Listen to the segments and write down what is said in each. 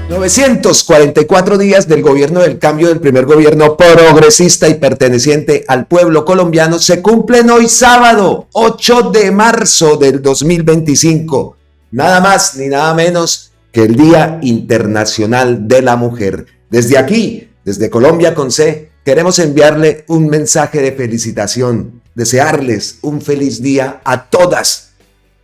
944 días del gobierno del cambio del primer gobierno progresista y perteneciente al pueblo colombiano se cumplen hoy sábado, 8 de marzo del 2025. Nada más ni nada menos que el Día Internacional de la Mujer. Desde aquí, desde Colombia con C, queremos enviarle un mensaje de felicitación, desearles un feliz día a todas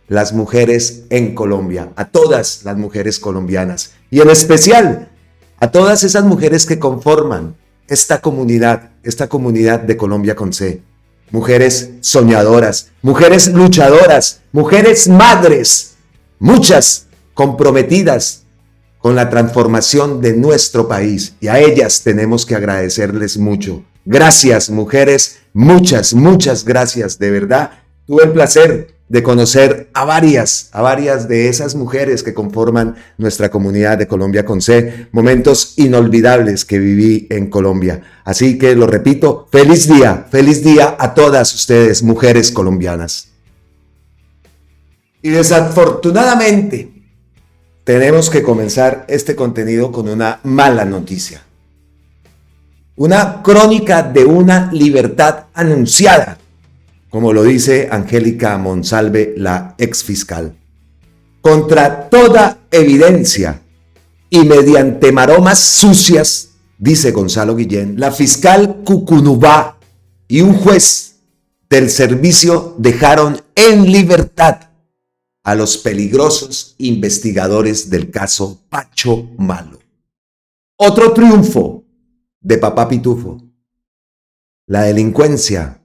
las mujeres en Colombia, a todas las mujeres colombianas y en especial a todas esas mujeres que conforman esta comunidad de Colombia con C. Mujeres soñadoras, mujeres luchadoras, mujeres madres, muchas comprometidas con la transformación de nuestro país y a ellas tenemos que agradecerles mucho. Gracias, mujeres, muchas gracias, de verdad. Tuve el placer de conocer a varias de esas mujeres que conforman nuestra comunidad de Colombia con C, momentos inolvidables que viví en Colombia. Así que lo repito, feliz día a todas ustedes, mujeres colombianas. Y desafortunadamente, tenemos que comenzar este contenido con una mala noticia. Una crónica de una libertad anunciada, como lo dice Angélica Monsalve, la exfiscal. Contra toda evidencia y mediante maromas sucias, dice Gonzalo Guillén, la fiscal Cucunubá y un juez del servicio dejaron en libertad a los peligrosos investigadores del caso Pacho Malo. Otro triunfo de Papá Pitufo. La delincuencia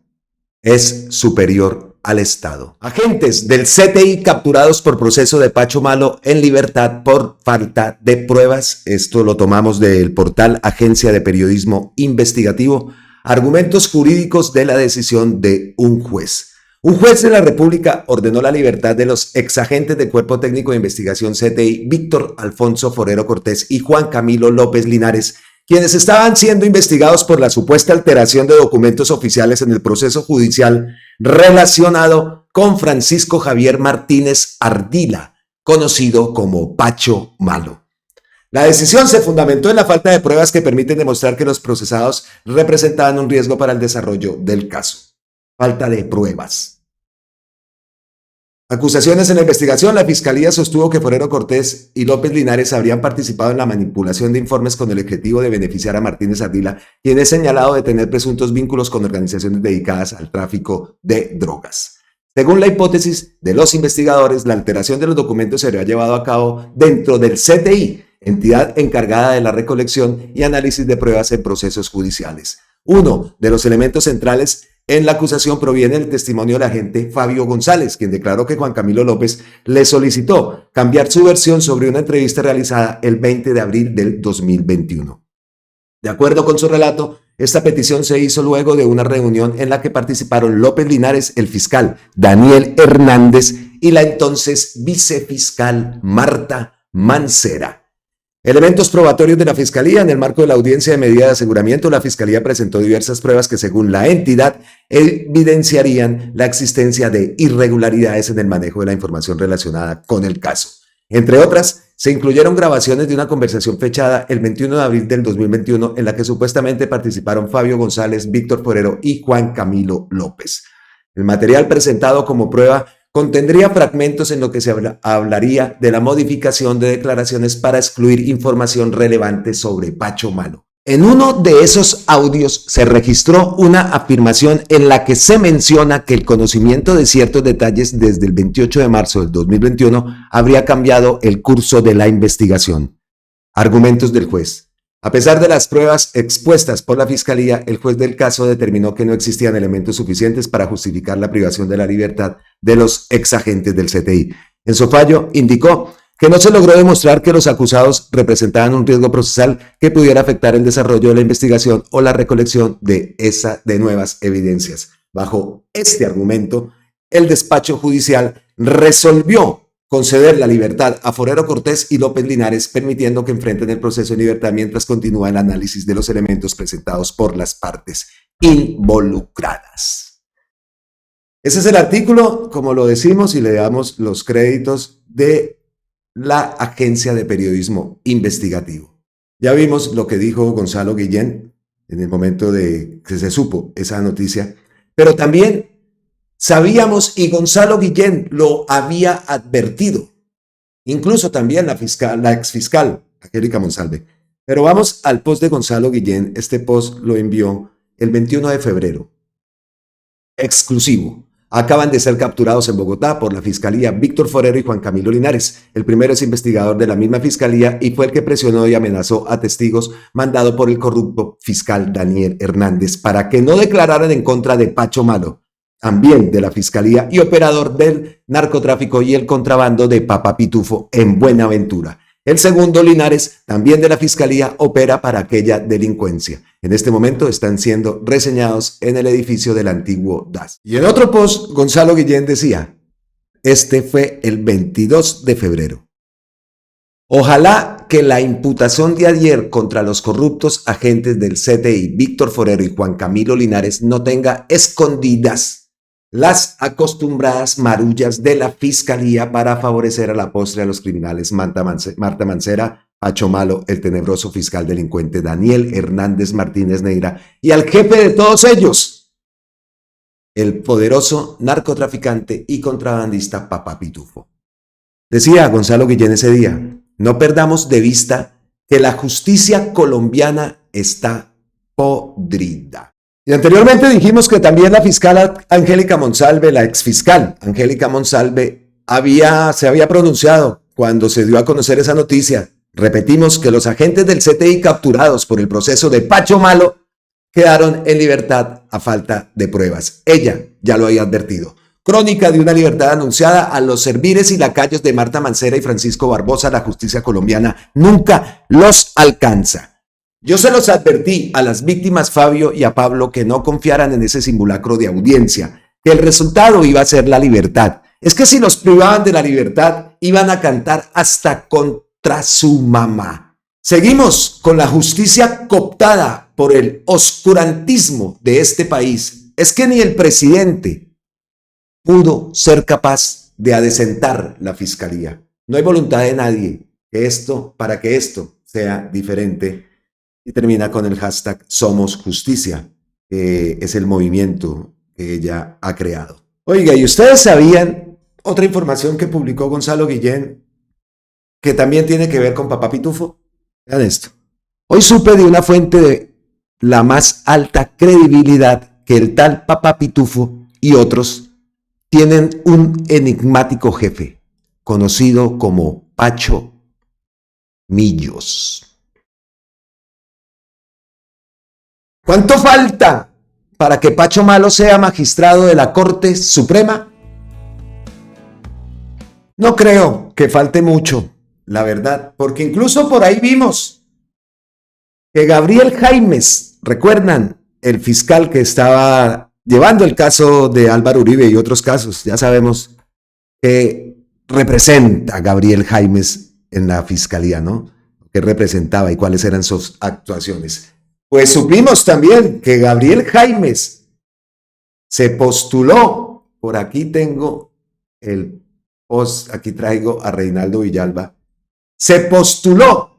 es superior al Estado. Agentes del CTI capturados por proceso de Pacho Malo en libertad por falta de pruebas. Esto lo tomamos del portal Agencia de Periodismo Investigativo. Argumentos jurídicos de la decisión de un juez. Un juez de la República ordenó la libertad de los exagentes del Cuerpo Técnico de Investigación CTI, Víctor Alfonso Forero Cortés y Juan Camilo López Linares, quienes estaban siendo investigados por la supuesta alteración de documentos oficiales en el proceso judicial relacionado con Francisco Javier Martínez Ardila, conocido como Pacho Malo. La decisión se fundamentó en la falta de pruebas que permiten demostrar que los procesados representaban un riesgo para el desarrollo del caso. Falta de pruebas. Acusaciones en la investigación. La Fiscalía sostuvo que Forero Cortés y López Linares habrían participado en la manipulación de informes con el objetivo de beneficiar a Martínez Ardila, quien es señalado de tener presuntos vínculos con organizaciones dedicadas al tráfico de drogas. Según la hipótesis de los investigadores, la alteración de los documentos se habría llevado a cabo dentro del CTI, entidad encargada de la recolección y análisis de pruebas en procesos judiciales. Uno de los elementos centrales en la acusación proviene del testimonio del agente Fabio González, quien declaró que Juan Camilo López le solicitó cambiar su versión sobre una entrevista realizada el 20 de abril del 2021. De acuerdo con su relato, esta petición se hizo luego de una reunión en la que participaron López Linares, el fiscal Daniel Hernández y la entonces vicefiscal Marta Mancera. Elementos probatorios de la Fiscalía. En el marco de la audiencia de medida de aseguramiento, la Fiscalía presentó diversas pruebas que, según la entidad, evidenciarían la existencia de irregularidades en el manejo de la información relacionada con el caso. Entre otras, se incluyeron grabaciones de una conversación fechada el 21 de abril del 2021 en la que supuestamente participaron Fabio González, Víctor Forero y Juan Camilo López. El material presentado como prueba contendría fragmentos en lo que se hablaría de la modificación de declaraciones para excluir información relevante sobre Pacho Malo. En uno de esos audios se registró una afirmación en la que se menciona que el conocimiento de ciertos detalles desde el 28 de marzo del 2021 habría cambiado el curso de la investigación. Argumentos del juez. A pesar de las pruebas expuestas por la Fiscalía, el juez del caso determinó que no existían elementos suficientes para justificar la privación de la libertad de los exagentes del CTI. En su fallo, indicó que no se logró demostrar que los acusados representaban un riesgo procesal que pudiera afectar el desarrollo de la investigación o la recolección de nuevas evidencias. Bajo este argumento, el despacho judicial resolvió conceder la libertad a Forero Cortés y López Linares, permitiendo que enfrenten el proceso en libertad mientras continúa el análisis de los elementos presentados por las partes involucradas. Ese es el artículo, como lo decimos, y le damos los créditos de la agencia de periodismo investigativo. Ya vimos lo que dijo Gonzalo Guillén en el momento de que se supo esa noticia, pero también sabíamos y Gonzalo Guillén lo había advertido, incluso también la exfiscal Angélica Monsalve. Pero vamos al post de Gonzalo Guillén. Este post lo envió el 21 de febrero. Exclusivo. Acaban de ser capturados en Bogotá por la Fiscalía Víctor Forero y Juan Camilo Linares. El primero es investigador de la misma Fiscalía y fue el que presionó y amenazó a testigos mandado por el corrupto fiscal Daniel Hernández para que no declararan en contra de Pacho Malo, también de la Fiscalía y operador del narcotráfico y el contrabando de Papa Pitufo en Buenaventura. El segundo, Linares, también de la Fiscalía, opera para aquella delincuencia. En este momento están siendo reseñados en el edificio del antiguo DAS. Y en otro post, Gonzalo Guillén decía, este fue el 22 de febrero. Ojalá que la imputación de ayer contra los corruptos agentes del CTI, Víctor Forero y Juan Camilo Linares, no tenga escondidas las acostumbradas marullas de la Fiscalía para favorecer a la postre a los criminales Marta Mancera, Pacho Malo, el tenebroso fiscal delincuente Daniel Hernández Martínez Neira y al jefe de todos ellos, el poderoso narcotraficante y contrabandista Papa Pitufo. Decía Gonzalo Guillén ese día, no perdamos de vista que la justicia colombiana está podrida. Y anteriormente dijimos que también la fiscal Angélica Monsalve, la exfiscal Angélica Monsalve, se había pronunciado cuando se dio a conocer esa noticia. Repetimos que los agentes del CTI capturados por el proceso de Pacho Malo quedaron en libertad a falta de pruebas. Ella ya lo había advertido. Crónica de una libertad anunciada a los servires y lacayos de Marta Mancera y Francisco Barbosa. La justicia colombiana nunca los alcanza. Yo se los advertí a las víctimas Fabio y a Pablo que no confiaran en ese simulacro de audiencia, que el resultado iba a ser la libertad. Es que si los privaban de la libertad, iban a cantar hasta contra su mamá. Seguimos con la justicia cooptada por el oscurantismo de este país. Es que ni el presidente pudo ser capaz de adecentar la fiscalía. No hay voluntad de nadie para que esto sea diferente. Y termina con el hashtag Somos Justicia, que es el movimiento que ella ha creado. Oiga, ¿y ustedes sabían otra información que publicó Gonzalo Guillén que también tiene que ver con Papá Pitufo? Vean esto. Hoy supe de una fuente de la más alta credibilidad que el tal Papá Pitufo y otros tienen un enigmático jefe, conocido como Pacho Millos. ¿Cuánto falta para que Pacho Malo sea magistrado de la Corte Suprema? No creo que falte mucho, la verdad, porque incluso por ahí vimos que Gabriel Jaimes, ¿recuerdan? El fiscal que estaba llevando el caso de Álvaro Uribe y otros casos, ya sabemos que representa a Gabriel Jaimes en la fiscalía, ¿no? ¿Qué representaba y cuáles eran sus actuaciones? Pues supimos también que Gabriel Jaimes se postuló, por aquí tengo el post, aquí traigo a Reinaldo Villalba, se postuló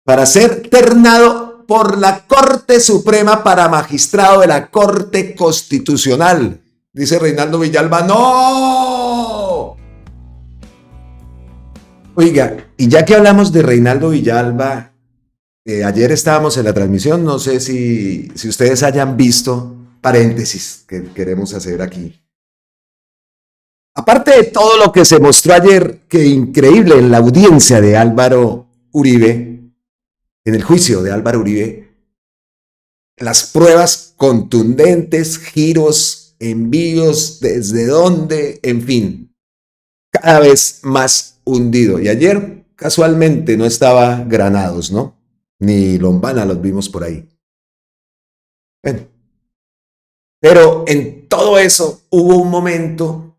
para ser ternado por la Corte Suprema para magistrado de la Corte Constitucional. Dice Reinaldo Villalba, ¡no! Oiga, y ya que hablamos de Reinaldo Villalba, ayer estábamos en la transmisión, no sé si ustedes hayan visto, paréntesis que queremos hacer aquí. Aparte de todo lo que se mostró ayer, que increíble en la audiencia de Álvaro Uribe, en el juicio de Álvaro Uribe, las pruebas contundentes, giros, envíos, desde dónde, en fin, cada vez más hundido. Y ayer casualmente no estaba Granados, ¿no? Ni Lombana los vimos por ahí. Bueno, pero en todo eso hubo un momento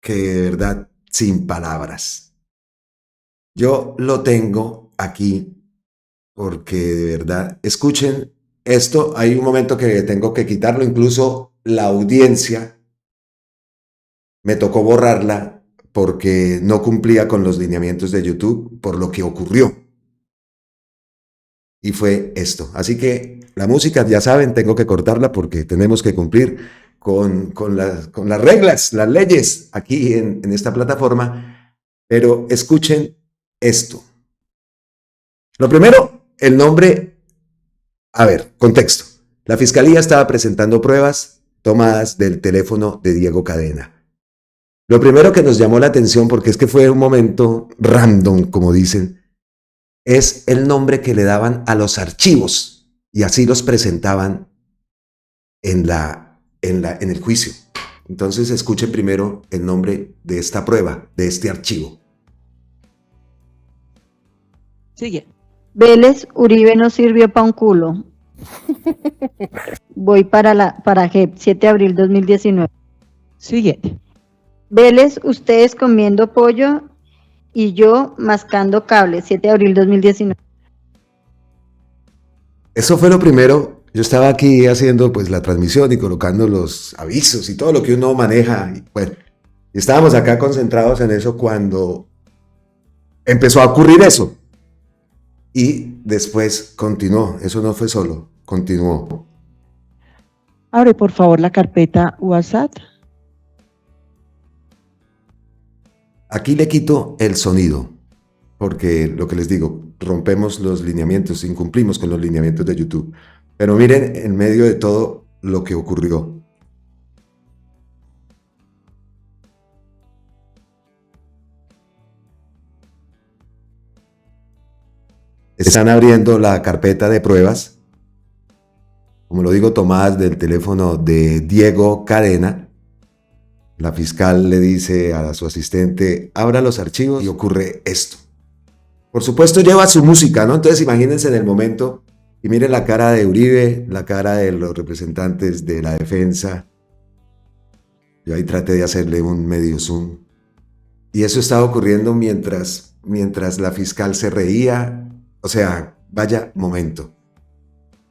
que de verdad sin palabras. Yo lo tengo aquí porque de verdad, escuchen esto, hay un momento que tengo que quitarlo, incluso la audiencia me tocó borrarla porque no cumplía con los lineamientos de YouTube por lo que ocurrió. Y fue esto. Así que la música, ya saben, tengo que cortarla porque tenemos que cumplir con las reglas, las leyes aquí en esta plataforma. Pero escuchen esto. Lo primero, el nombre. A ver, contexto. La fiscalía estaba presentando pruebas tomadas del teléfono de Diego Cadena. Lo primero que nos llamó la atención, porque es que fue un momento random, como dicen, es el nombre que le daban a los archivos y así los presentaban en el juicio. Entonces escuchen primero el nombre de esta prueba, de este archivo. Sigue. Vélez, Uribe no sirvió pa' un culo. Voy para JEP, 7 de abril 2019. Siguiente. Vélez, ustedes comiendo pollo y yo mascando cable, 7 de abril 2019. Eso fue lo primero. Yo estaba aquí haciendo pues la transmisión y colocando los avisos y todo lo que uno maneja. Y, bueno, estábamos acá concentrados en eso cuando empezó a ocurrir eso. Y después continuó. Eso no fue solo, continuó. Abre por favor la carpeta WhatsApp. Aquí le quito el sonido, porque lo que les digo, rompemos los lineamientos, incumplimos con los lineamientos de YouTube. Pero miren en medio de todo lo que ocurrió. Están abriendo la carpeta de pruebas, como lo digo, tomadas del teléfono de Diego Cadena. La fiscal le dice a su asistente, abra los archivos y ocurre esto. Por supuesto lleva su música, ¿no? Entonces imagínense en el momento y miren la cara de Uribe, la cara de los representantes de la defensa. Yo ahí traté de hacerle un medio zoom. Y eso estaba ocurriendo mientras la fiscal se reía. O sea, vaya momento.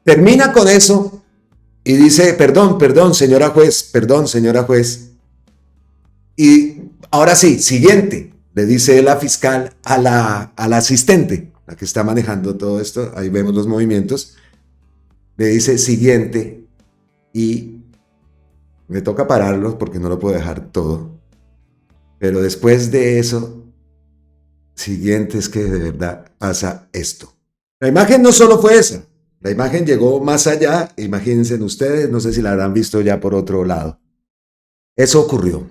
Termina con eso y dice, perdón, señora juez. Y ahora sí, siguiente, le dice la fiscal a la asistente, la que está manejando todo esto, ahí vemos los movimientos, le dice siguiente y me toca pararlo porque no lo puedo dejar todo. Pero después de eso, siguiente es que de verdad pasa esto. La imagen no solo fue esa, la imagen llegó más allá, imagínense ustedes, no sé si la habrán visto ya por otro lado. Eso ocurrió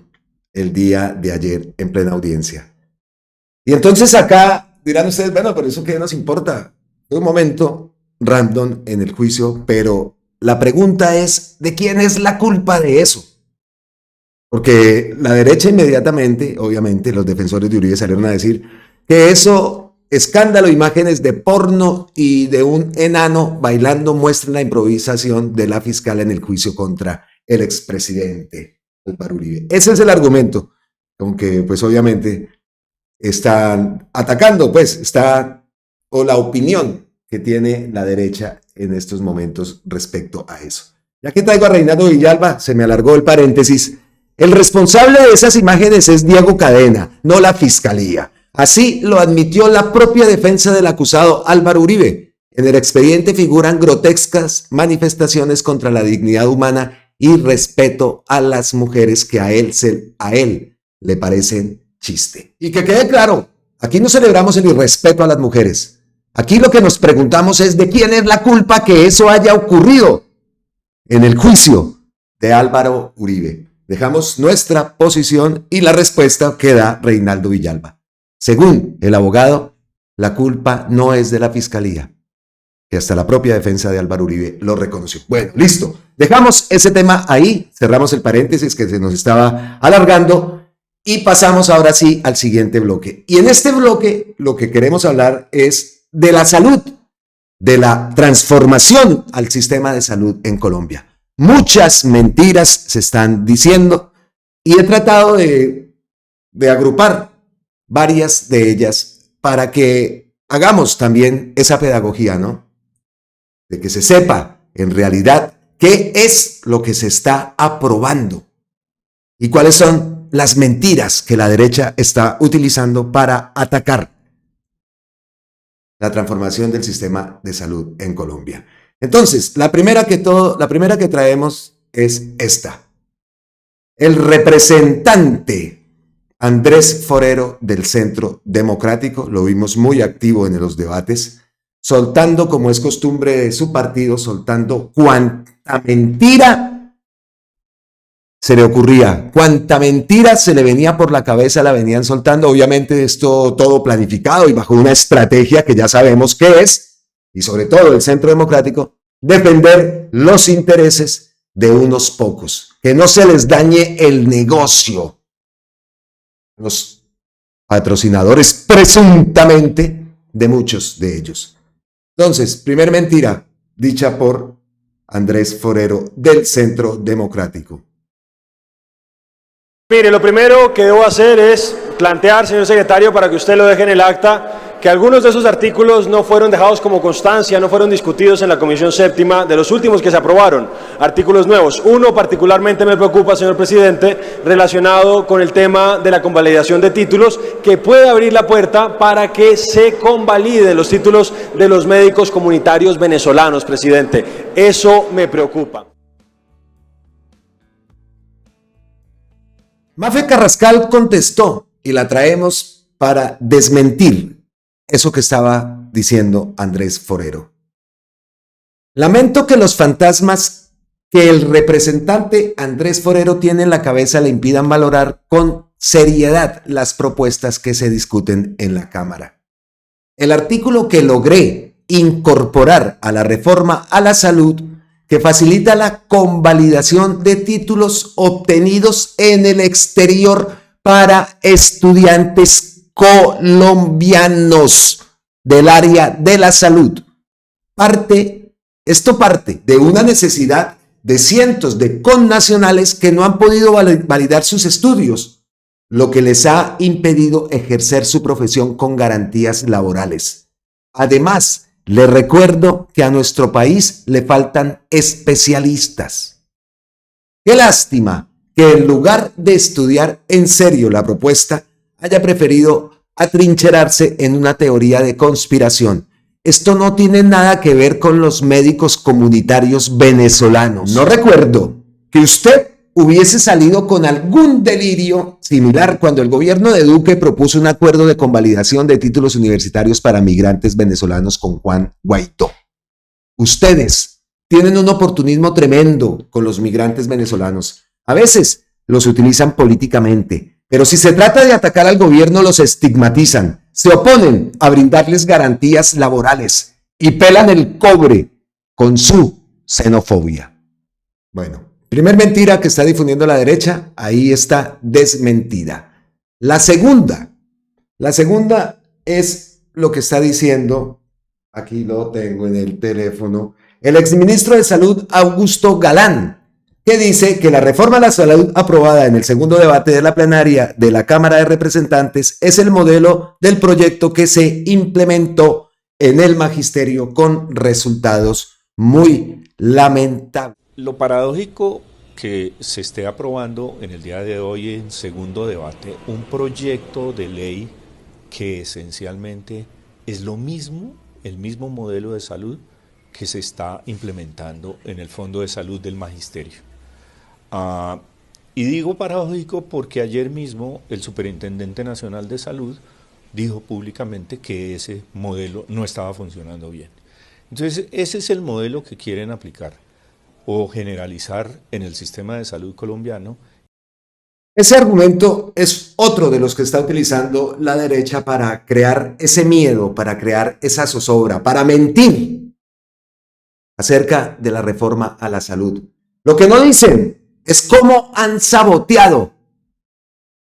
el día de ayer en plena audiencia. Y entonces acá dirán ustedes, bueno, pero eso qué nos importa. Fue un momento random en el juicio, pero la pregunta es, ¿de quién es la culpa de eso? Porque la derecha inmediatamente, obviamente, los defensores de Uribe salieron a decir que eso, escándalo, imágenes de porno y de un enano bailando muestran la improvisación de la fiscal en el juicio contra el expresidente Álvaro Uribe. Ese es el argumento, aunque pues obviamente están atacando, o la opinión que tiene la derecha en estos momentos respecto a eso. Ya que traigo a Reinaldo Villalba, se me alargó el paréntesis. El responsable de esas imágenes es Diego Cadena, no la fiscalía. Así lo admitió la propia defensa del acusado Álvaro Uribe. En el expediente figuran grotescas manifestaciones contra la dignidad humana y respeto a las mujeres que a él le parecen chiste. Y que quede claro, aquí no celebramos el irrespeto a las mujeres. Aquí lo que nos preguntamos es de quién es la culpa que eso haya ocurrido en el juicio de Álvaro Uribe. Dejamos nuestra posición y la respuesta que da Reinaldo Villalba. Según el abogado, la culpa no es de la fiscalía, que hasta la propia defensa de Álvaro Uribe lo reconoció. Bueno, listo. Dejamos ese tema ahí, cerramos el paréntesis que se nos estaba alargando y pasamos ahora sí al siguiente bloque. Y en este bloque lo que queremos hablar es de la salud, de la transformación al sistema de salud en Colombia. Muchas mentiras se están diciendo y he tratado de agrupar varias de ellas para que hagamos también esa pedagogía, ¿no? De que se sepa en realidad qué es lo que se está aprobando y cuáles son son las mentiras que la derecha está utilizando para atacar la transformación del sistema de salud en Colombia. Entonces, la primera que traemos es esta. El representante Andrés Forero del Centro Democrático, lo vimos muy activo en los debates, soltando, como es costumbre de su partido, soltando cuanta mentira se le ocurría, cuanta mentira se le venía por la cabeza, la venían soltando. Obviamente esto todo planificado y bajo una estrategia que ya sabemos qué es, y sobre todo el Centro Democrático, defender los intereses de unos pocos, que no se les dañe el negocio. Los patrocinadores presuntamente de muchos de ellos. Entonces, primer mentira dicha por Andrés Forero del Centro Democrático. Mire, lo primero que debo hacer es plantear, señor secretario, para que usted lo deje en el acta, que algunos de esos artículos no fueron dejados como constancia, no fueron discutidos en la Comisión Séptima de los últimos que se aprobaron, artículos nuevos. Uno particularmente me preocupa, señor presidente, relacionado con el tema de la convalidación de títulos, que puede abrir la puerta para que se convaliden los títulos de los médicos comunitarios venezolanos, presidente. Eso me preocupa. Mafe Carrascal contestó y la traemos para desmentir eso que estaba diciendo Andrés Forero. Lamento que los fantasmas que el representante Andrés Forero tiene en la cabeza le impidan valorar con seriedad las propuestas que se discuten en la Cámara. El artículo que logré incorporar a la reforma a la salud, que facilita la convalidación de títulos obtenidos en el exterior para estudiantes colombianos del área de la salud. Esto parte de una necesidad de cientos de connacionales que no han podido validar sus estudios, lo que les ha impedido ejercer su profesión con garantías laborales. Además, le recuerdo que a nuestro país le faltan especialistas. Qué lástima que en lugar de estudiar en serio la propuesta, haya preferido atrincherarse en una teoría de conspiración. Esto no tiene nada que ver con los médicos comunitarios venezolanos. No recuerdo que usted hubiese salido con algún delirio similar cuando el gobierno de Duque propuso un acuerdo de convalidación de títulos universitarios para migrantes venezolanos con Juan Guaidó. Ustedes tienen un oportunismo tremendo con los migrantes venezolanos. A veces los utilizan políticamente, pero si se trata de atacar al gobierno los estigmatizan, se oponen a brindarles garantías laborales y pelan el cobre con su xenofobia. Bueno, primer mentira que está difundiendo la derecha, ahí está desmentida. La segunda es lo que está diciendo, aquí lo tengo en el teléfono, el exministro de Salud Augusto Galán, que dice que la reforma a la salud aprobada en el segundo debate de la plenaria de la Cámara de Representantes es el modelo del proyecto que se implementó en el magisterio con resultados muy lamentables. Lo paradójico que se esté aprobando en el día de hoy en segundo debate un proyecto de ley que esencialmente es lo mismo, el mismo modelo de salud que se está implementando en el Fondo de Salud del Magisterio. Y digo paradójico porque ayer mismo el Superintendente Nacional de Salud dijo públicamente que ese modelo no estaba funcionando bien. Entonces, ese es el modelo que quieren aplicar o generalizar en el sistema de salud colombiano. Ese argumento es otro de los que está utilizando la derecha para crear ese miedo, para crear esa zozobra, para mentir acerca de la reforma a la salud. Lo que no dicen es cómo han saboteado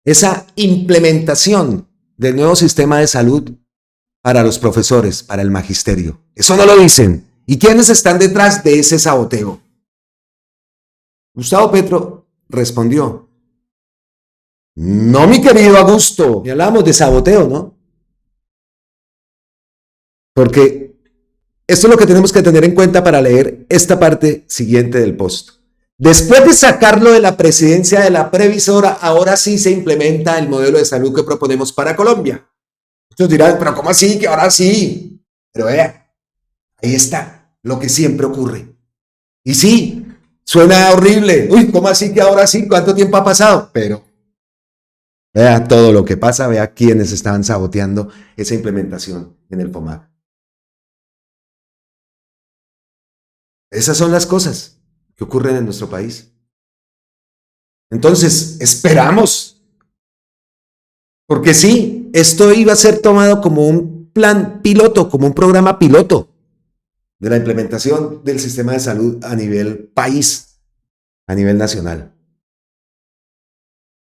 esa implementación del nuevo sistema de salud para los profesores, para el magisterio. Eso no lo dicen. ¿Y quiénes están detrás de ese saboteo? Gustavo Petro respondió: no, mi querido Augusto, ya hablamos de saboteo, ¿no? Porque esto es lo que tenemos que tener en cuenta para leer esta parte siguiente del post. Después de sacarlo de la presidencia de la previsora, ahora sí se implementa el modelo de salud que proponemos para Colombia. Muchos dirán, pero ¿cómo así? Que ahora sí. Pero vea, ahí está lo que siempre ocurre. Y sí, suena horrible. Uy, ¿cómo así que ahora sí? ¿Cuánto tiempo ha pasado? Pero vea todo lo que pasa, vea quiénes estaban saboteando esa implementación en el FOMAC. Esas son las cosas que ocurren en nuestro país. Entonces, esperamos. Porque sí, esto iba a ser tomado como un plan piloto, como un programa piloto de la implementación del sistema de salud a nivel país, a nivel nacional.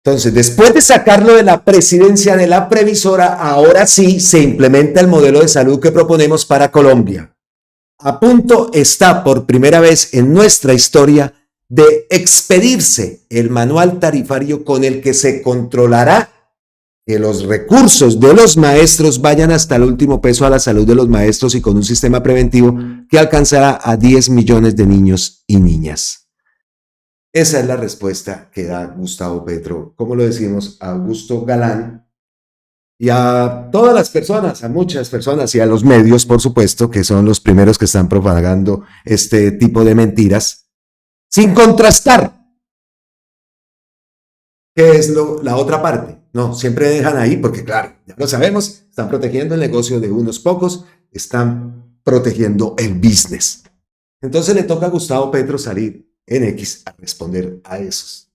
Entonces, después de sacarlo de la presidencia de la previsora, ahora sí se implementa el modelo de salud que proponemos para Colombia. A punto está por primera vez en nuestra historia de expedirse el manual tarifario con el que se controlará que los recursos de los maestros vayan hasta el último peso a la salud de los maestros y con un sistema preventivo que alcanzará a 10 millones de niños y niñas. Esa es la respuesta que da Gustavo Petro, como lo decimos, a Augusto Galán y a todas las personas, a muchas personas y a los medios, por supuesto, que son los primeros que están propagando este tipo de mentiras, sin contrastar qué es la otra parte. No, siempre dejan ahí porque, claro, ya lo sabemos, están protegiendo el negocio de unos pocos, están protegiendo el business. Entonces le toca a Gustavo Petro salir en X a responder a esos.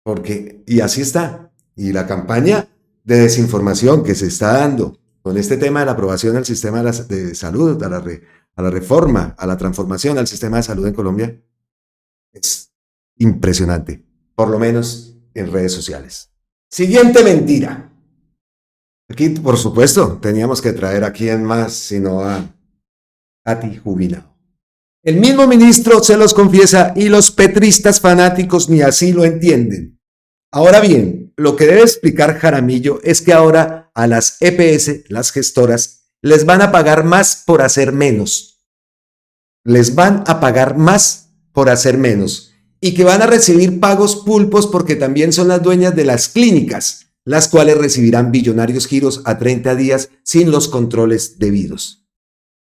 Porque, y así está, y la campaña de desinformación que se está dando con este tema de la aprobación del sistema de salud, a la reforma, a la transformación al sistema de salud en Colombia, es impresionante, por lo menos en redes sociales. Siguiente mentira. Aquí, por supuesto, teníamos que traer a quién más, sino a Katy Jubinao. El mismo ministro se los confiesa y los petristas fanáticos ni así lo entienden. Ahora bien, lo que debe explicar Jaramillo es que ahora a las EPS, las gestoras, les van a pagar más por hacer menos. Les van a pagar más por hacer menos. Y que van a recibir pagos pulpos porque también son las dueñas de las clínicas, las cuales recibirán billonarios giros a 30 días sin los controles debidos.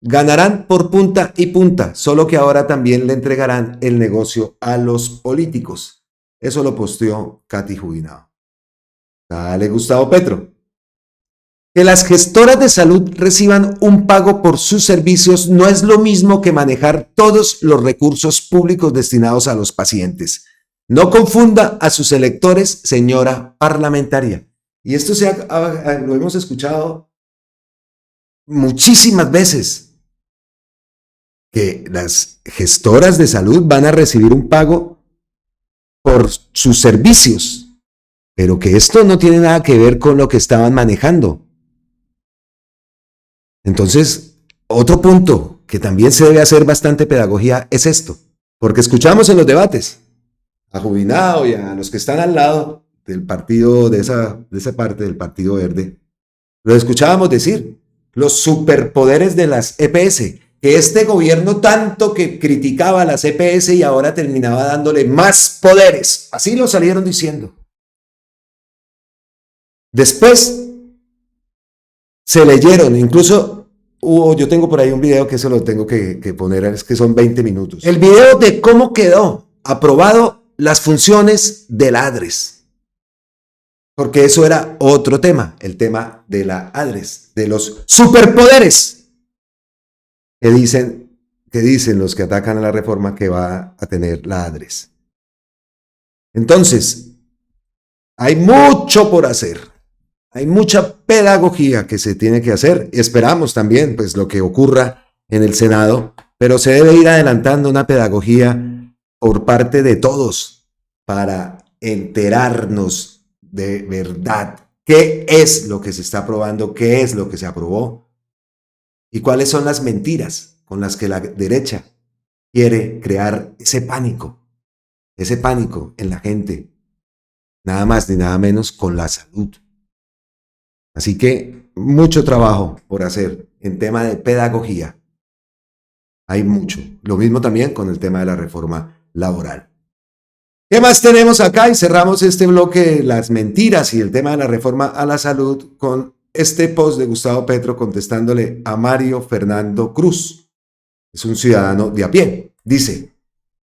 Ganarán por punta y punta, solo que ahora también le entregarán el negocio a los políticos. Eso lo posteó Katy Jubinao. Dale, Gustavo Petro. Que las gestoras de salud reciban un pago por sus servicios no es lo mismo que manejar todos los recursos públicos destinados a los pacientes. No confunda a sus electores, señora parlamentaria. Y esto lo hemos escuchado muchísimas veces. Que las gestoras de salud van a recibir un pago por sus servicios, pero que esto no tiene nada que ver con lo que estaban manejando. Entonces, otro punto que también se debe hacer bastante pedagogía es esto, porque escuchamos en los debates a Jubinao y a los que están al lado del partido, de esa parte del Partido Verde, lo escuchábamos decir, los superpoderes de las EPS, que este gobierno tanto que criticaba a las EPS y ahora terminaba dándole más poderes. Así lo salieron diciendo. Después se leyeron, incluso yo tengo por ahí un video que se lo tengo que poner, es que son 20 minutos. El video de cómo quedó aprobado las funciones del ADRES. Porque eso era otro tema, el tema de la ADRES, de los superpoderes. Que dicen los que atacan a la reforma que va a tener la ADRES. Entonces, hay mucho por hacer, hay mucha pedagogía que se tiene que hacer. Esperamos también pues lo que ocurra en el Senado, pero se debe ir adelantando una pedagogía por parte de todos para enterarnos de verdad qué es lo que se está aprobando, qué es lo que se aprobó. ¿Y cuáles son las mentiras con las que la derecha quiere crear ese pánico en la gente? Nada más ni nada menos con la salud. Así que mucho trabajo por hacer en tema de pedagogía. Hay mucho. Lo mismo también con el tema de la reforma laboral. ¿Qué más tenemos acá? Y cerramos este bloque de las mentiras y el tema de la reforma a la salud con este post de Gustavo Petro contestándole a Mario Fernando Cruz. Es un ciudadano de a pie. Dice: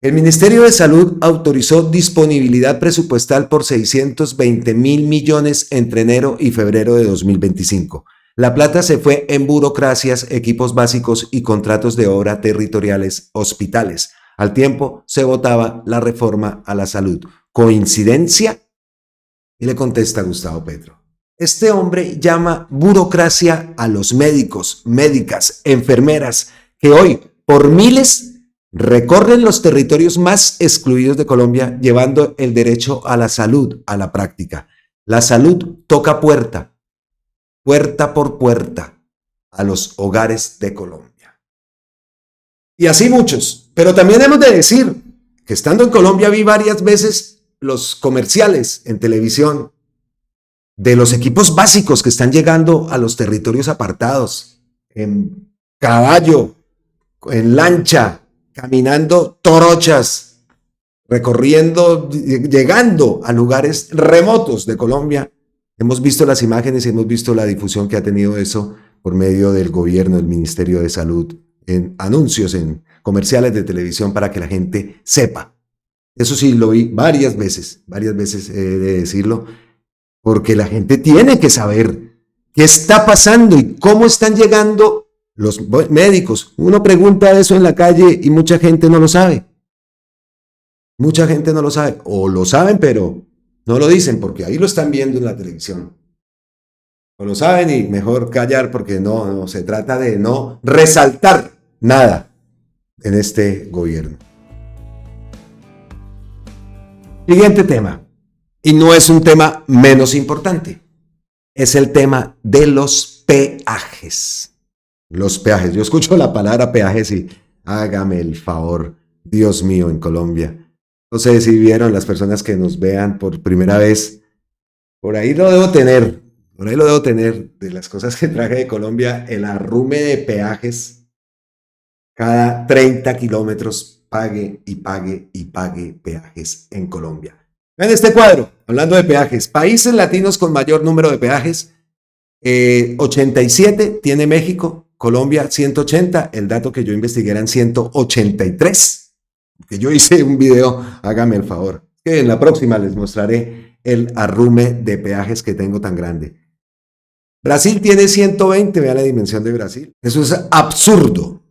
el Ministerio de Salud autorizó disponibilidad presupuestal por 620 mil millones entre enero y febrero de 2025. La plata se fue en burocracias, equipos básicos y contratos de obra territoriales, hospitales. Al tiempo se votaba la reforma a la salud. ¿Coincidencia? Y le contesta Gustavo Petro: este hombre llama burocracia a los médicos, médicas, enfermeras, que hoy por miles recorren los territorios más excluidos de Colombia, llevando el derecho a la salud a la práctica. La salud toca puerta por puerta, a los hogares de Colombia. Y así muchos. Pero también hemos de decir que estando en Colombia vi varias veces los comerciales en televisión de los equipos básicos que están llegando a los territorios apartados, en caballo, en lancha, caminando torochas, recorriendo, llegando a lugares remotos de Colombia. Hemos visto las imágenes y hemos visto la difusión que ha tenido eso por medio del gobierno, del Ministerio de Salud, en anuncios, en comerciales de televisión para que la gente sepa. Eso sí, lo vi varias veces he de decirlo, porque la gente tiene que saber qué está pasando y cómo están llegando los médicos. Uno pregunta eso en la calle y mucha gente no lo sabe. Mucha gente no lo sabe, o lo saben pero no lo dicen porque ahí lo están viendo en la televisión. O lo saben y mejor callar porque no se trata de no resaltar nada en este gobierno. Siguiente tema, y no es un tema menos importante, es el tema de los peajes. Los peajes, yo escucho la palabra peajes y hágame el favor, Dios mío, en Colombia. No sé si vieron las personas que nos vean por primera vez, por ahí lo debo tener de las cosas que traje de Colombia, el arrume de peajes. Cada 30 kilómetros pague peajes en Colombia. Vean este cuadro, hablando de peajes. Países latinos con mayor número de peajes. 87 tiene México, Colombia 180. El dato que yo investigué eran 183. Que yo hice un video, hágame el favor. Que en la próxima les mostraré el arrume de peajes que tengo tan grande. Brasil tiene 120, vean la dimensión de Brasil. Eso es absurdo.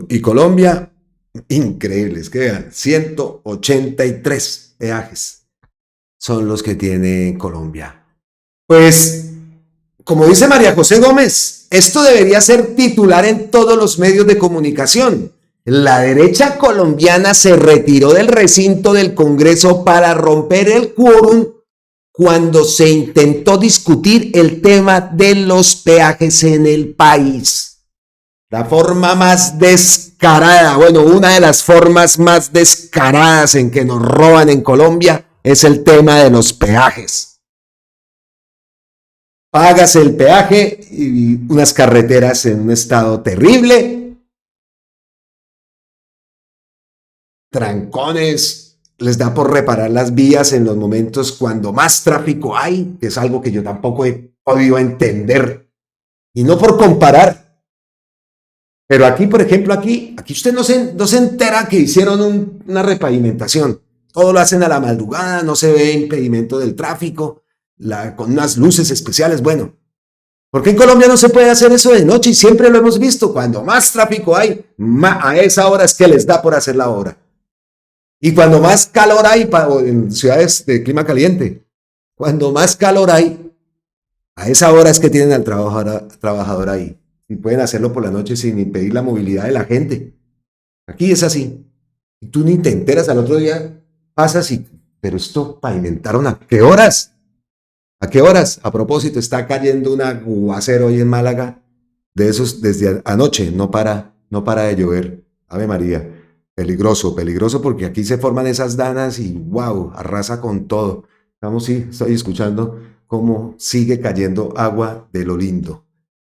Y Colombia, increíble, es que vean, 183 peajes son los que tiene Colombia. Pues, como dice María José Gómez, esto debería ser titular en todos los medios de comunicación. La derecha colombiana se retiró del recinto del Congreso para romper el quórum cuando se intentó discutir el tema de los peajes en el país. La forma más descarada, una de las formas más descaradas en que nos roban en Colombia es el tema de los peajes. Pagas el peaje y unas carreteras en un estado terrible, trancones, les da por reparar las vías en los momentos cuando más tráfico hay, que es algo que yo tampoco he podido entender, y no por comparar. Pero aquí, por ejemplo, aquí usted no se entera que hicieron una repavimentación. Todo lo hacen a la madrugada, no se ve impedimento del tráfico, con unas luces especiales. Bueno, ¿por qué en Colombia no se puede hacer eso de noche? Y siempre lo hemos visto, cuando más tráfico hay, a esa hora es que les da por hacer la obra. Y cuando más calor hay, en ciudades de clima caliente, cuando más calor hay, a esa hora es que tienen al trabajador ahí. Y pueden hacerlo por la noche sin impedir la movilidad de la gente. Aquí es así. Y tú ni te enteras, al otro día pasas pero esto pavimentaron ¿a qué horas? ¿A qué horas? A propósito, está cayendo un aguacero hoy en Málaga, de esos desde anoche, no para de llover. Ave María, peligroso porque aquí se forman esas danas y wow, arrasa con todo. Estoy escuchando cómo sigue cayendo agua de lo lindo.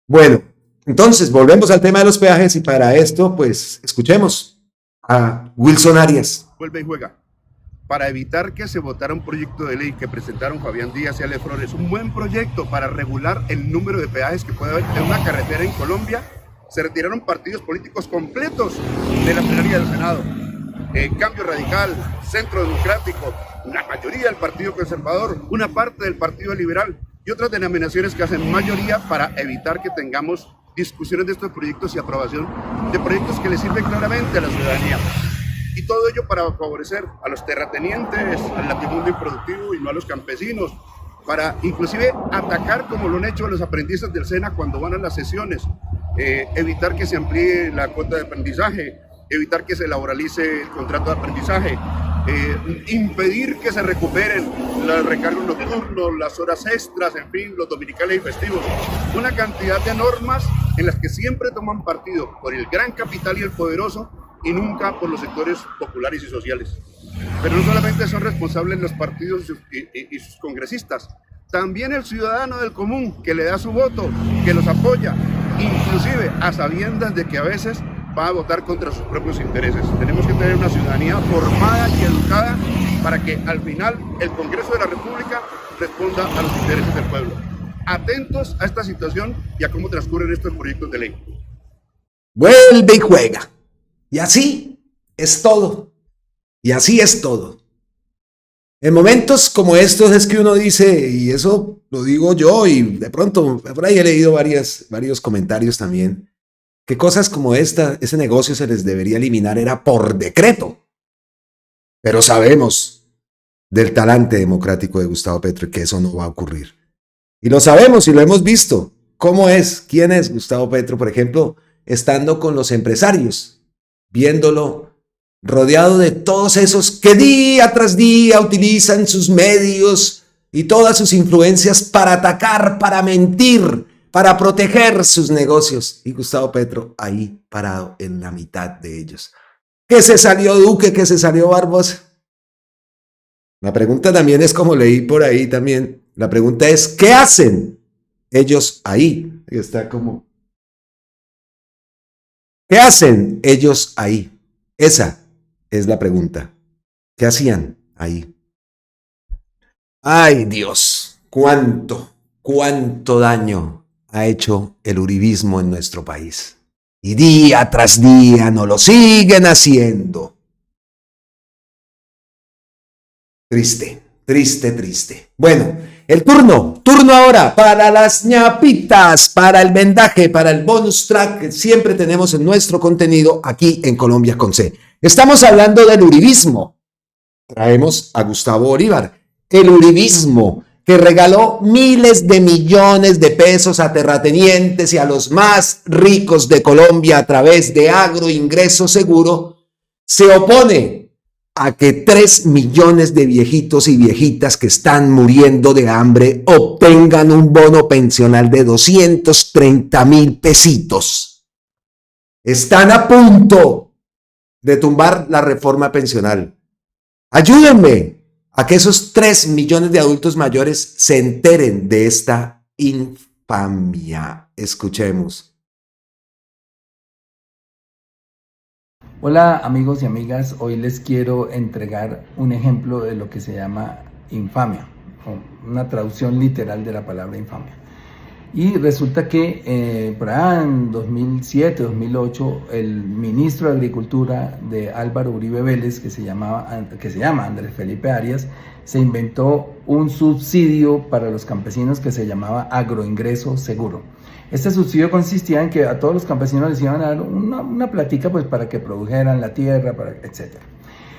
Bueno, entonces volvemos al tema de los peajes y para esto, pues escuchemos a Wilson Arias. vuelve y juega, para evitar que se votara un proyecto de ley que presentaron Fabián Díaz y Ale Flores, un buen proyecto para regular el número de peajes que puede haber en una carretera en Colombia. Se retiraron partidos políticos completos de la plenaria del Senado. Cambio Radical, Centro Democrático, la mayoría del Partido Conservador, una parte del Partido Liberal y otras denominaciones que hacen mayoría para evitar que tengamos discusiones de estos proyectos y aprobación de proyectos que le sirven claramente a la ciudadanía. Y todo ello para favorecer a los terratenientes, al latifundio improductivo y no a los campesinos, para inclusive atacar como lo han hecho los aprendices del SENA cuando van a las sesiones, evitar que se amplíe la cuota de aprendizaje, evitar que se laboralice el contrato de aprendizaje, impedir que se recuperen los recargos nocturnos, las horas extras, en fin, los dominicales y festivos. Una cantidad de normas en las que siempre toman partido por el gran capital y el poderoso y nunca por los sectores populares y sociales. Pero no solamente son responsables los partidos y sus congresistas, también el ciudadano del común que le da su voto, que los apoya, inclusive a sabiendas de que a veces va a votar contra sus propios intereses. Tenemos que tener una ciudadanía formada y educada para que al final el Congreso de la República responda a los intereses del pueblo. Atentos a esta situación y a cómo transcurren estos proyectos de ley. Vuelve y juega. Y así es todo. Y así es todo. En momentos como estos es que uno dice, y eso lo digo yo, y de pronto por ahí he leído varios comentarios también, que cosas como ese negocio se les debería eliminar era por decreto. Pero sabemos del talante democrático de Gustavo Petro y que eso no va a ocurrir. Y lo sabemos y lo hemos visto. ¿Cómo es? ¿Quién es Gustavo Petro? Por ejemplo, estando con los empresarios, viéndolo rodeado de todos esos que día tras día utilizan sus medios y todas sus influencias para atacar, para mentir, para proteger sus negocios. Y Gustavo Petro ahí parado en la mitad de ellos. ¿Que se salió Duque? ¿Que se salió Barbosa? La pregunta también es, como leí por ahí también, la pregunta es, ¿qué hacen ellos ahí? Está como, ¿qué hacen ellos ahí? Esa es la pregunta. ¿Qué hacían ahí? Ay, Dios, cuánto daño ha hecho el uribismo en nuestro país. Y día tras día nos lo siguen haciendo. Triste, triste, triste. Bueno, el turno ahora para las ñapitas, para el vendaje, para el bonus track que siempre tenemos en nuestro contenido aquí en Colombia con C. Estamos hablando del uribismo. Traemos a Gustavo Bolívar, el uribismo que regaló miles de millones de pesos a terratenientes y a los más ricos de Colombia a través de Agroingreso Seguro, se opone a que 3 millones de viejitos y viejitas que están muriendo de hambre obtengan un bono pensional de 230,000 pesitos. Están a punto de tumbar la reforma pensional. Ayúdenme a que esos 3 millones de adultos mayores se enteren de esta infamia. Escuchemos. Hola amigos y amigas, hoy les quiero entregar un ejemplo de lo que se llama infamia, o una traducción literal de la palabra infamia. Y resulta que por allá en 2007, 2008, el ministro de Agricultura de Álvaro Uribe Vélez, que se llama Andrés Felipe Arias, se inventó un subsidio para los campesinos que se llamaba Agroingreso Seguro. Este subsidio consistía en que a todos los campesinos les iban a dar una platica pues, para que produjeran la tierra, etc.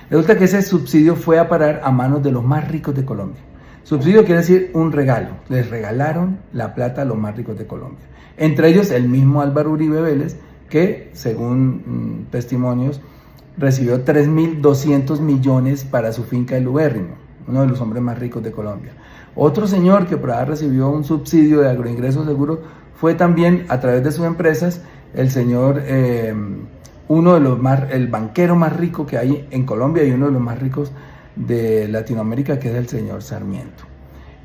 Resulta que ese subsidio fue a parar a manos de los más ricos de Colombia. Subsidio quiere decir un regalo. Les regalaron la plata a los más ricos de Colombia. Entre ellos el mismo Álvaro Uribe Vélez, que según testimonios recibió 3.200 millones para su finca El Ubérrimo, uno de los hombres más ricos de Colombia. Otro señor que por ahí recibió un subsidio de Agroingreso Seguro fue también a través de sus empresas el señor, el banquero más rico que hay en Colombia y uno de los más ricos de Latinoamérica, que es el señor Sarmiento.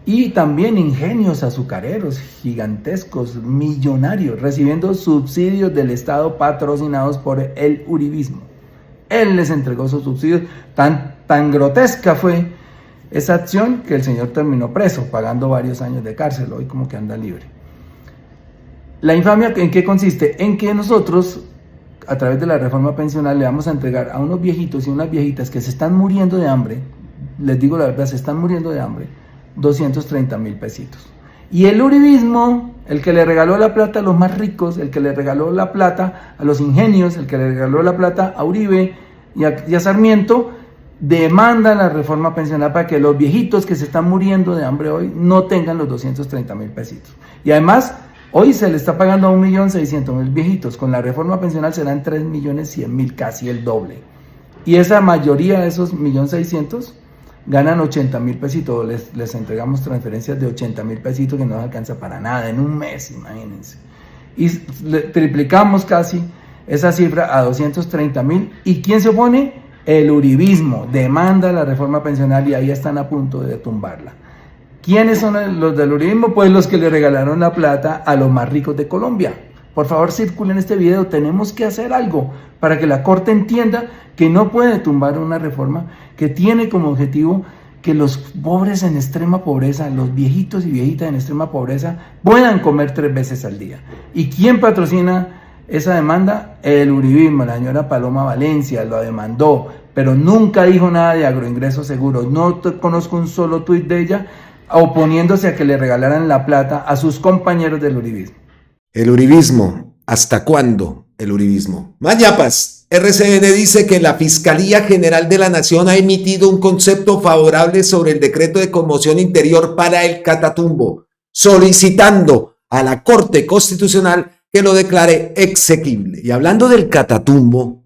Y también ingenios azucareros gigantescos, millonarios, recibiendo subsidios del Estado patrocinados por el uribismo. él les entregó sus subsidios. Tan grotesca fue esa acción que el señor terminó preso, pagando varios años de cárcel, hoy como que anda libre. La infamia, ¿en qué consiste? En que nosotros, a través de la reforma pensional, le vamos a entregar a unos viejitos y unas viejitas que se están muriendo de hambre, les digo la verdad, se están muriendo de hambre, 230.000 pesitos. Y el uribismo, el que le regaló la plata a los más ricos, el que le regaló la plata a los ingenios, el que le regaló la plata a Uribe y a Sarmiento, demanda la reforma pensional para que los viejitos que se están muriendo de hambre hoy no tengan los 230.000 pesitos. Y además, hoy se le está pagando a 1.600.000 viejitos. Con la reforma pensional serán 3.100.000, casi el doble. Y esa mayoría de esos 1.600.000 ganan 80.000 pesitos. Les entregamos transferencias de 80.000 pesitos que no alcanza para nada en un mes, imagínense. Y triplicamos casi esa cifra a 230.000. ¿Y quién se opone? El uribismo. Demanda la reforma pensional y ahí están a punto de tumbarla. ¿Quiénes son los del uribismo? Pues los que le regalaron la plata a los más ricos de Colombia. Por favor, circulen este video. Tenemos que hacer algo para que la Corte entienda que no puede tumbar una reforma que tiene como objetivo que los pobres en extrema pobreza, los viejitos y viejitas en extrema pobreza, puedan comer 3 veces al día. ¿Y quién patrocina esa demanda? El uribismo. La señora Paloma Valencia lo demandó, pero nunca dijo nada de agroingresos seguros. No conozco un solo tuit de ella oponiéndose a que le regalaran la plata a sus compañeros del uribismo. El uribismo. ¿Hasta cuándo el uribismo? Mañapas. RCN dice que la Fiscalía General de la Nación ha emitido un concepto favorable sobre el decreto de conmoción interior para el Catatumbo, solicitando a la Corte Constitucional que lo declare exequible. Y hablando del Catatumbo,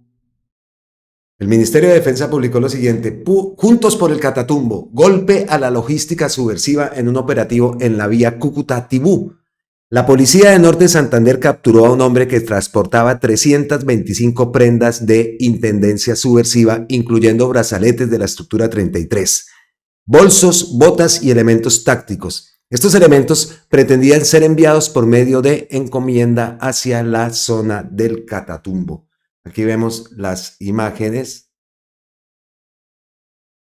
el Ministerio de Defensa publicó lo siguiente: Juntos por el Catatumbo, golpe a la logística subversiva en un operativo en la vía Cúcuta-Tibú. La policía de Norte de Santander capturó a un hombre que transportaba 325 prendas de intendencia subversiva, incluyendo brazaletes de la estructura 33, bolsos, botas y elementos tácticos. Estos elementos pretendían ser enviados por medio de encomienda hacia la zona del Catatumbo. Aquí vemos las imágenes.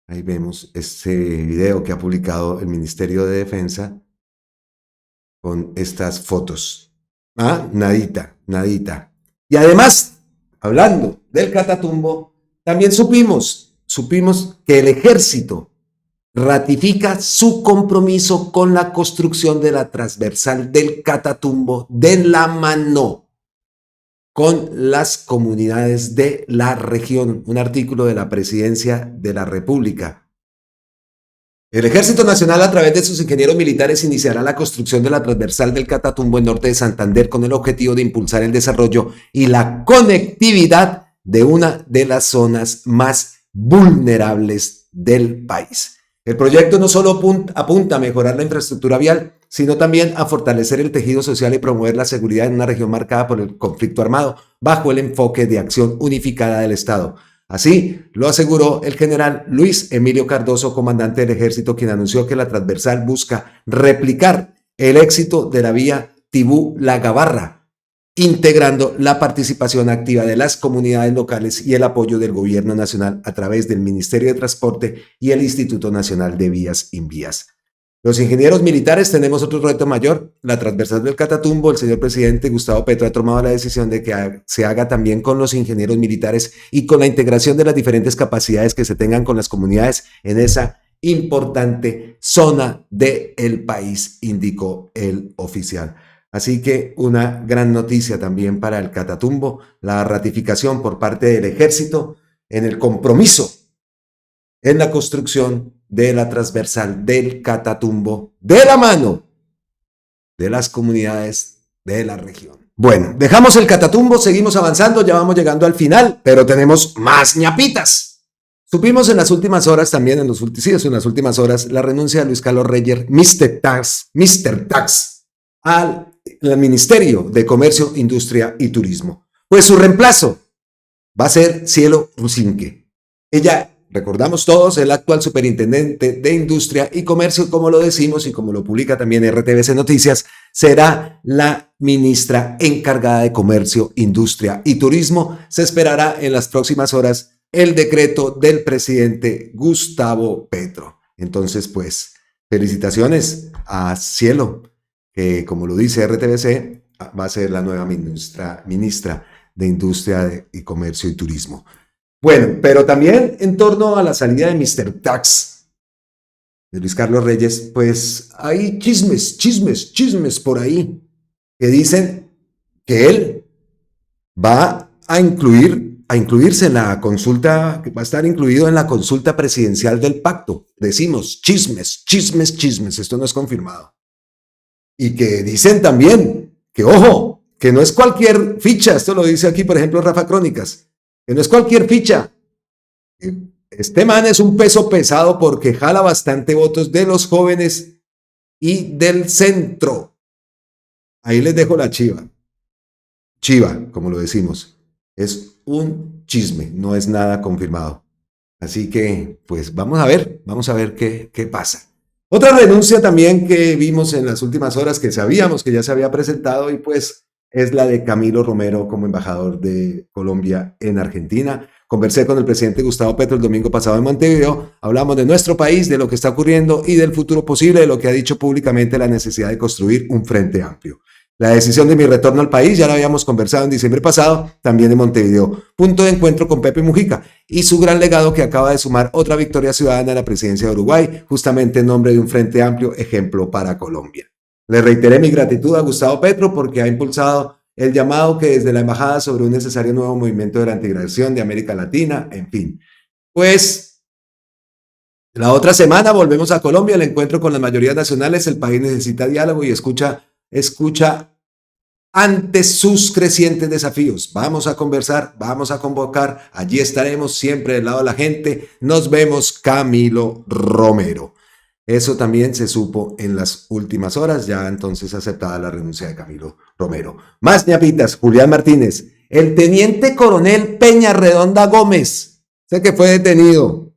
Ahí vemos este video que ha publicado el Ministerio de Defensa con estas fotos. Nadita. Y además, hablando del Catatumbo, también supimos que el ejército ratifica su compromiso con la construcción de la transversal del Catatumbo de la mano con las comunidades de la región. Un artículo de la Presidencia de la República. El Ejército Nacional, a través de sus ingenieros militares, iniciará la construcción de la transversal del Catatumbo en Norte de Santander con el objetivo de impulsar el desarrollo y la conectividad de una de las zonas más vulnerables del país. El proyecto no solo apunta a mejorar la infraestructura vial, sino también a fortalecer el tejido social y promover la seguridad en una región marcada por el conflicto armado, bajo el enfoque de acción unificada del Estado. Así lo aseguró el general Luis Emilio Cardoso, comandante del Ejército, quien anunció que la transversal busca replicar el éxito de la vía Tibú-La Gabarra, integrando la participación activa de las comunidades locales y el apoyo del Gobierno Nacional a través del Ministerio de Transporte y el Instituto Nacional de Vías Invías. Los ingenieros militares tenemos otro reto mayor, la transversal del Catatumbo. El señor presidente Gustavo Petro ha tomado la decisión de que se haga también con los ingenieros militares y con la integración de las diferentes capacidades que se tengan con las comunidades en esa importante zona del país, indicó el oficial. Así que una gran noticia también para el Catatumbo, la ratificación por parte del Ejército en el compromiso en la construcción de la transversal del Catatumbo de la mano de las comunidades de la región. Bueno, dejamos el Catatumbo, seguimos avanzando, ya vamos llegando al final, pero tenemos más ñapitas. Supimos en las últimas horas también, en las últimas horas, la renuncia de Luis Carlos Reyer, Mr. Tax, al Ministerio de Comercio, Industria y Turismo. Pues su reemplazo va a ser Cielo Rusinque. Ella, recordamos todos, el actual superintendente de Industria y Comercio, como lo decimos y como lo publica también RTVC Noticias, será la ministra encargada de Comercio, Industria y Turismo. Se esperará en las próximas horas el decreto del presidente Gustavo Petro. Entonces, pues, felicitaciones a Cielo, que como lo dice RTBC, va a ser la nueva ministra de Industria y Comercio y Turismo. Bueno, pero también en torno a la salida de Mr. Tax, de Luis Carlos Reyes, pues hay chismes por ahí, que dicen que él va a incluirse en la consulta, va a estar incluido en la consulta presidencial del pacto. Decimos chismes, esto no es confirmado. Y que dicen también que, ojo, que no es cualquier ficha, esto lo dice aquí, por ejemplo, Rafa Crónicas, que no es cualquier ficha. Este man es un peso pesado porque jala bastante votos de los jóvenes y del centro. Ahí les dejo la chiva, como lo decimos. Es un chisme, no es nada confirmado. Así que, pues vamos a ver qué pasa. Otra renuncia también que vimos en las últimas horas, que sabíamos que ya se había presentado, y pues es la de Camilo Romero como embajador de Colombia en Argentina. Conversé con el presidente Gustavo Petro el domingo pasado en Montevideo, hablamos de nuestro país, de lo que está ocurriendo y del futuro posible, de lo que ha dicho públicamente la necesidad de construir un frente amplio. La decisión de mi retorno al país ya la habíamos conversado en diciembre pasado, también en Montevideo. Punto de encuentro con Pepe Mujica y su gran legado, que acaba de sumar otra victoria ciudadana en la presidencia de Uruguay, justamente en nombre de un frente amplio, ejemplo para Colombia. Le reiteré mi gratitud a Gustavo Petro porque ha impulsado el llamado que desde la embajada sobre un necesario nuevo movimiento de la integración de América Latina, en fin. Pues la otra semana volvemos a Colombia, el encuentro con las mayorías nacionales. El país necesita diálogo y escucha ante sus crecientes desafíos. Vamos a conversar, vamos a convocar, allí estaremos siempre del lado de la gente. Nos vemos, Camilo Romero. Eso también se supo en las últimas horas, ya entonces aceptada la renuncia de Camilo Romero. Más ñapitas, Julián Martínez, el teniente coronel Peñarredonda Gómez, sé que fue detenido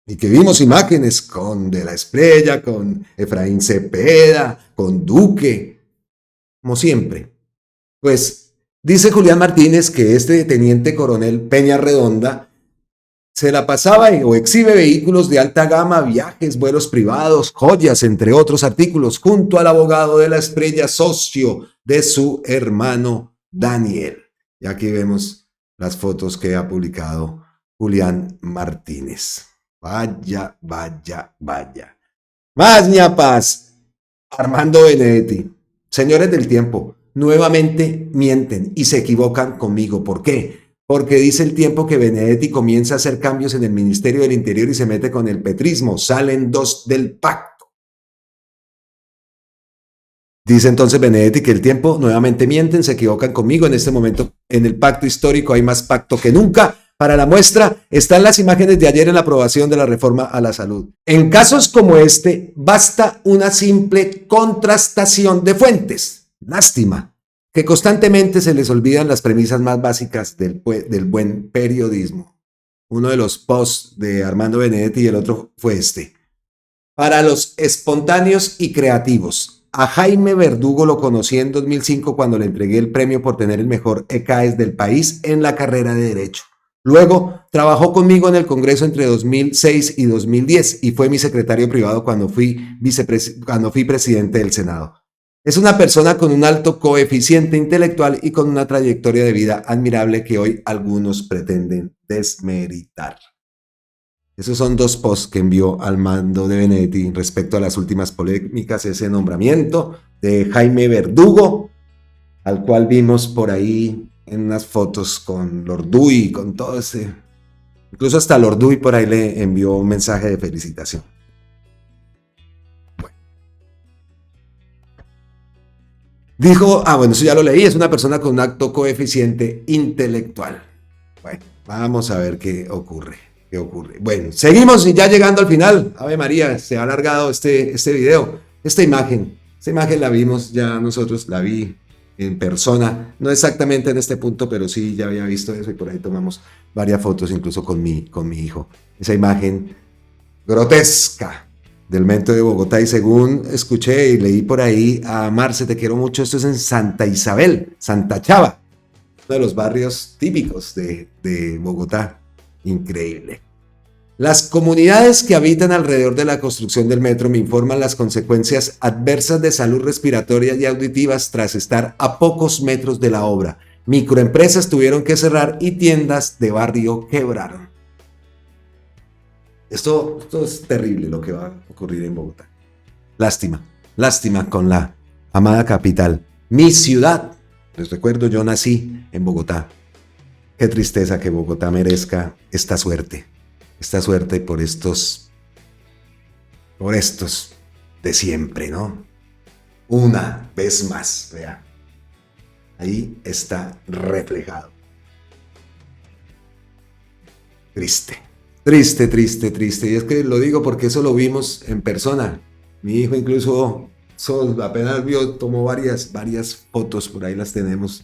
y que vimos imágenes con De la Espriella, con Efraín Cepeda, con Duque, como siempre. Pues dice Julián Martínez que este teniente coronel Peñarredonda se la pasaba o exhibe vehículos de alta gama, viajes, vuelos privados, joyas, entre otros artículos, junto al abogado De la Espriella, socio de su hermano Daniel. Y aquí vemos las fotos que ha publicado Julián Martínez. Vaya. Más ñapas. Armando Benedetti. Señores del tiempo, nuevamente mienten y se equivocan conmigo. ¿Por qué? Porque dice el tiempo que Benedetti comienza a hacer cambios en el Ministerio del Interior y se mete con el petrismo. Salen dos del pacto. Dice entonces Benedetti que el tiempo nuevamente mienten, se equivocan conmigo. En este momento, en el pacto histórico hay más pacto que nunca. Para la muestra están las imágenes de ayer en la aprobación de la reforma a la salud. En casos como este, basta una simple contrastación de fuentes. Lástima que constantemente se les olvidan las premisas más básicas del buen periodismo. Uno de los posts de Armando Benedetti y el otro fue este. Para los espontáneos y creativos, a Jaime Verdugo lo conocí en 2005 cuando le entregué el premio por tener el mejor ECAES del país en la carrera de Derecho. Luego trabajó conmigo en el Congreso entre 2006 y 2010 y fue mi secretario privado cuando fui presidente del Senado. Es una persona con un alto coeficiente intelectual y con una trayectoria de vida admirable que hoy algunos pretenden desmeritar. Esos son dos posts que envió Armando de Benedetti respecto a las últimas polémicas, ese nombramiento de Jaime Verdugo, al cual vimos por ahí en unas fotos con Lorduy, con todo ese... Incluso hasta Lorduy por ahí le envió un mensaje de felicitación. Dijo, eso ya lo leí, es una persona con un alto coeficiente intelectual. Bueno, vamos a ver qué ocurre. Bueno, seguimos y ya llegando al final. Ave María, se ha alargado este video. Esta imagen la vimos ya nosotros, la vi en persona, no exactamente en este punto, pero sí ya había visto eso y por ahí tomamos varias fotos, incluso con mi hijo. Esa imagen grotesca del metro de Bogotá, y según escuché y leí por ahí a Marce, te quiero mucho, esto es en Santa Isabel, Santa Chava, uno de los barrios típicos de Bogotá. Increíble. Las comunidades que habitan alrededor de la construcción del metro me informan las consecuencias adversas de salud respiratoria y auditivas tras estar a pocos metros de la obra. Microempresas tuvieron que cerrar y tiendas de barrio quebraron. Esto es terrible lo que va a ocurrir en Bogotá. Lástima con la amada capital, mi ciudad. Les recuerdo, yo nací en Bogotá. Qué tristeza que Bogotá merezca esta suerte por estos de siempre, ¿no? Una vez más, vea. Ahí está reflejado. Triste. Y es que lo digo porque eso lo vimos en persona. Mi hijo incluso apenas tomó varias fotos, por ahí las tenemos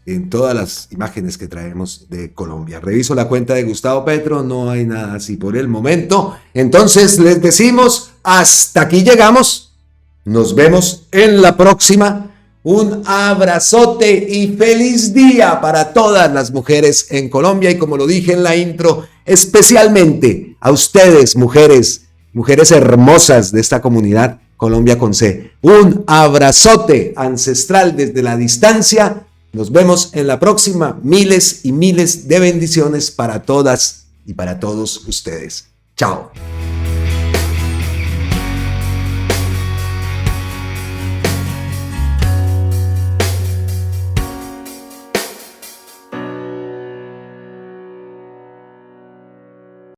en todas las imágenes que traemos de Colombia. Reviso la cuenta de Gustavo Petro, no hay nada así por el momento. Entonces les decimos, hasta aquí llegamos. Nos vemos en la próxima. Un abrazote y feliz día para todas las mujeres en Colombia. Y como lo dije en la intro, especialmente a ustedes, mujeres hermosas de esta comunidad Colombia con C. Un abrazote ancestral desde la distancia. Nos vemos en la próxima. Miles y miles de bendiciones para todas y para todos ustedes. Chao.